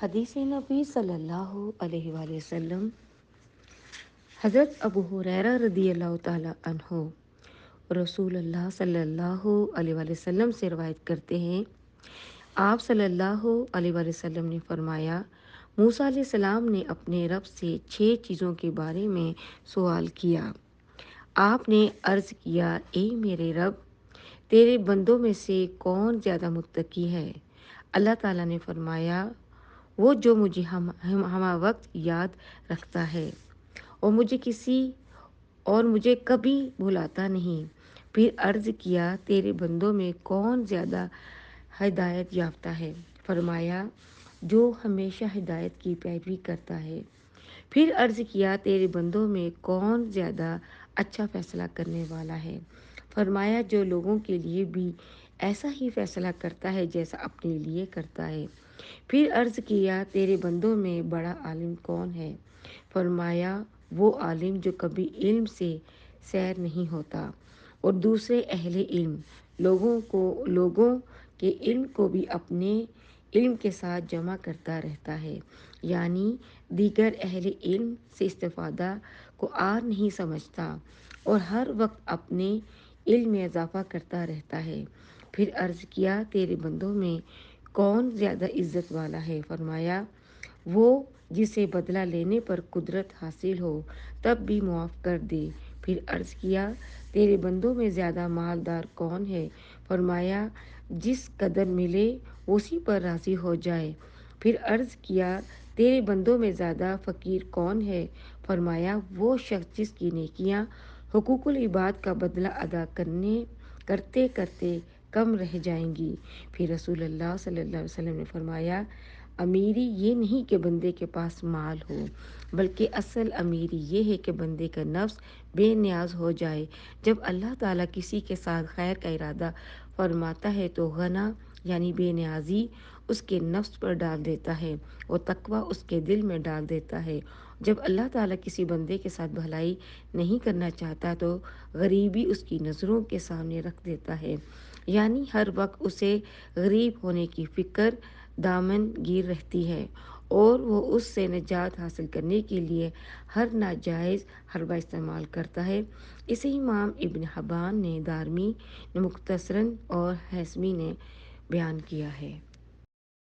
حدیث نبی صلی اللہ علیہ وآلہ وسلم حضرت ابو ہریرہ رضی اللہ تعالیٰ عنہ رسول اللہ صلی اللہ علیہ وآلہ وسلم سے روایت کرتے ہیں، آپ صلی اللہ علیہ وآلہ وسلم نے فرمایا، موسیٰ علیہ السلام نے اپنے رب سے 6 چیزوں کے بارے میں سوال کیا۔ آپ نے عرض کیا، اے میرے رب، تیرے بندوں میں سے کون زیادہ متقی ہے؟ اللہ تعالیٰ نے فرمایا، وہ جو مجھے ہمہ وقت یاد رکھتا ہے اور مجھے کبھی بھلاتا نہیں۔ پھر عرض کیا، تیرے بندوں میں کون زیادہ ہدایت یافتہ ہے؟ فرمایا، جو ہمیشہ ہدایت کی پیروی کرتا ہے۔ پھر عرض کیا، تیرے بندوں میں کون زیادہ اچھا فیصلہ کرنے والا ہے؟ فرمایا، جو لوگوں کے لیے بھی ایسا ہی فیصلہ کرتا ہے جیسا اپنے لیے کرتا ہے۔ پھر عرض کیا، تیرے بندوں میں بڑا عالم کون ہے؟ فرمایا، وہ عالم جو کبھی علم سے سیر نہیں ہوتا اور دوسرے اہل علم لوگوں کے علم کو بھی اپنے علم کے ساتھ جمع کرتا رہتا ہے، یعنی دیگر اہل علم سے استفادہ کو عار نہیں سمجھتا اور ہر وقت اپنے علم میں اضافہ کرتا رہتا ہے۔ پھر عرض کیا، تیرے بندوں میں کون زیادہ عزت والا ہے؟ فرمایا، وہ جسے بدلہ لینے پر قدرت حاصل ہو تب بھی معاف کر دے۔ پھر عرض کیا، تیرے بندوں میں زیادہ مالدار کون ہے؟ فرمایا، جس قدر ملے اسی پر راضی ہو جائے۔ پھر عرض کیا، تیرے بندوں میں زیادہ فقیر کون ہے؟ فرمایا، وہ شخص جس کی نیکیاں حقوق العباد کا بدلہ ادا کرتے کرتے کم رہ جائیں گی۔ پھر رسول اللہ صلی اللہ علیہ وسلم نے فرمایا، امیری یہ نہیں کہ بندے کے پاس مال ہو، بلکہ اصل امیری یہ ہے کہ بندے کا نفس بے نیاز ہو جائے۔ جب اللہ تعالیٰ کسی کے ساتھ خیر کا ارادہ فرماتا ہے تو غنا یعنی بے نیازی اس کے نفس پر ڈال دیتا ہے اور تقویٰ اس کے دل میں ڈال دیتا ہے۔ جب اللہ تعالیٰ کسی بندے کے ساتھ بھلائی نہیں کرنا چاہتا تو غریبی اس کی نظروں کے سامنے رکھ دیتا ہے، یعنی ہر وقت اسے غریب ہونے کی فکر دامن گیر رہتی ہے اور وہ اس سے نجات حاصل کرنے کے لیے ہر ناجائز حربہ استعمال کرتا ہے۔ اسے امام ابن حبان نے، دارمی نے مختصراً اور حیثمی نے بیان کیا ہے۔